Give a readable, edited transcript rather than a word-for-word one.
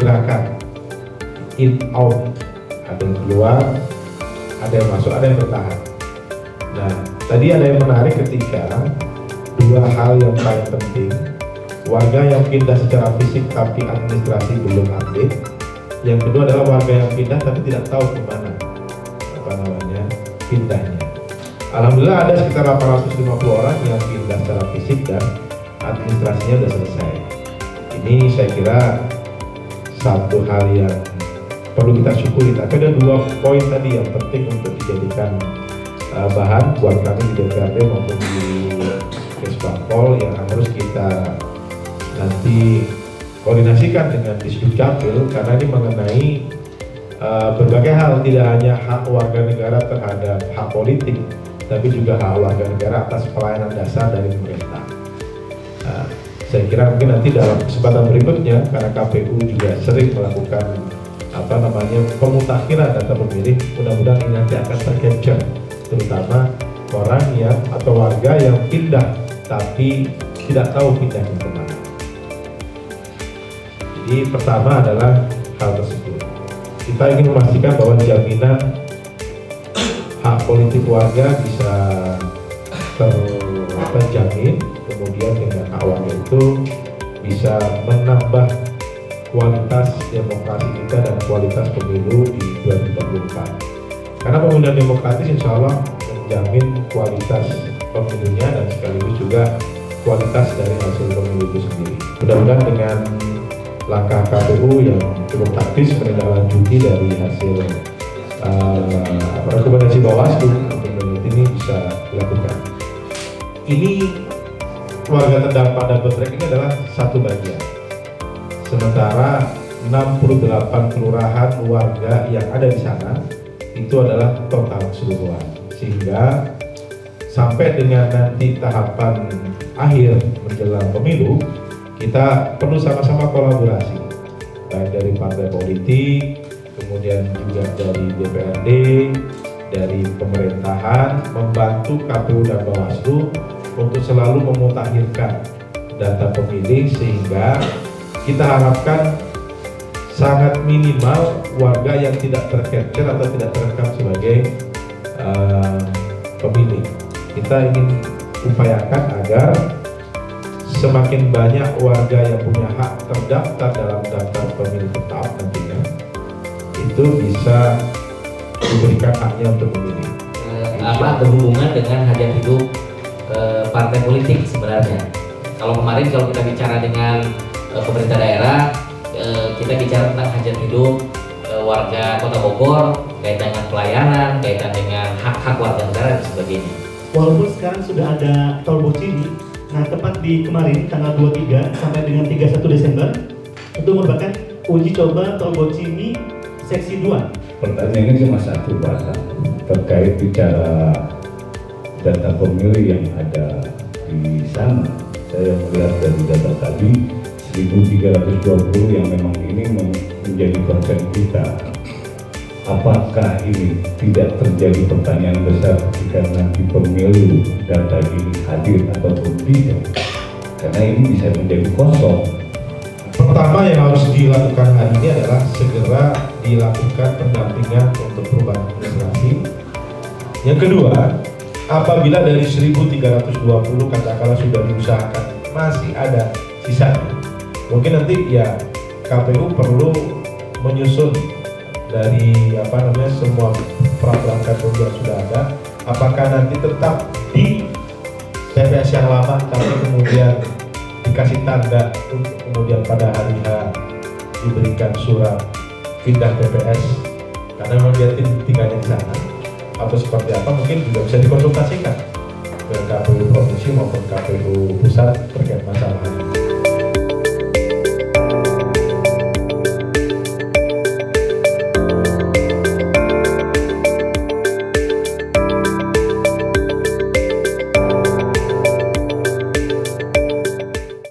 gerakan in out, ada yang keluar, ada yang masuk, ada yang bertahan. Nah, tadi ada yang menarik ketika dua hal yang paling penting, warga yang pindah secara fisik tapi administrasi belum update. Yang kedua adalah warga yang pindah tapi tidak tahu kemana pindahnya. Alhamdulillah ada sekitar 850 orang yang pindah secara fisik dan administrasinya sudah selesai. Ini saya kira satu hal yang perlu kita syukuri. Tapi ada dua poin tadi yang penting untuk dijadikan bahan buat kami di DPRD maupun di Kesbangpol yang harus kita nanti koordinasikan dengan Disduk Capil, karena ini mengenai berbagai hal, tidak hanya hak warga negara terhadap hak politik, tapi juga hak warga negara atas pelayanan dasar dari pemerintah. Saya kira mungkin nanti dalam kesempatan berikutnya, karena KPU juga sering melakukan pemutakhiran data pemilih, mudah-mudahan ini nanti akan tercapture, terutama orang yang atau warga yang pindah tapi tidak tahu pindahnya kemana. Jadi pertama adalah hal tersebut. Kita ingin memastikan bahwa jaminan hak politik warga bisa terjamin, kemudian dengan hak warga itu bisa menambah kualitas demokrasi kita dan kualitas pemilu di 2024. Karena pemilihan demokratis insya Allah menjamin kualitas pemilunya dan sekaligus juga kualitas dari hasil pemilu itu sendiri. Mudah-mudahan dengan langkah KPU yang cukup taktis menindaklanjuti dari hasil rekomendasi Bawaslu ini bisa dilakukan. Ini warga terdampak dan botrek ini adalah satu bagian. Sementara 68 kelurahan warga yang ada di sana itu adalah total keseluruhan. Sehingga sampai dengan nanti tahapan akhir menjelang pemilu, kita perlu sama-sama kolaborasi, baik dari partai politik, kemudian juga dari DPRD, dari pemerintahan, membantu KPU dan Bawaslu untuk selalu memutakhirkan data pemilih, sehingga kita harapkan sangat minimal warga yang tidak tercapture atau tidak terekam sebagai pemilih. Kita ingin upayakan agar semakin banyak warga yang punya hak terdaftar dalam daftar pemilih tetap nantinya itu bisa diberikan haknya untuk memilih. Apa berhubungan dengan hajat hidup partai politik sebenarnya? Kalau kemarin kalau kita bicara dengan pemerintah daerah, kita bicara tentang hajat hidup warga Kota Bogor, kaitan dengan pelayanan, kaitan dengan hak-hak warga negara dan sebagainya. Walaupun sekarang sudah ada tol Bocimi, nah tepat di kemarin tanggal 23 sampai dengan 31 Desember itu merupakan uji coba tol Bocimi seksi 2. Pertanyaannya cuma satu Pak, terkait bicara data pemilih yang ada di sana. Saya melihat dari data tadi 1.320 yang memang ini menjadi konsen kita. Apakah ini tidak terjadi pertanyaan besar ketika nanti pemilu data ini hadir ataupun tidak? Karena ini bisa menjadi kosong. Pertama yang harus dilakukan hari ini adalah segera dilakukan pendampingan untuk perubahan administrasi. Yang kedua, apabila dari 1.320 katakanlah sudah diusahakan masih ada sisanya, mungkin nanti ya KPU perlu menyusun dari semua perangkat yang sudah ada, apakah nanti tetap di TPS yang lama tapi kemudian dikasih tanda untuk kemudian pada hari H diberikan surat pindah TPS karena memang dia tinggalnya di sana, atau seperti apa, mungkin juga bisa dikonsultasikan ke KPU provinsi maupun KPU pusat terkait masalah ini.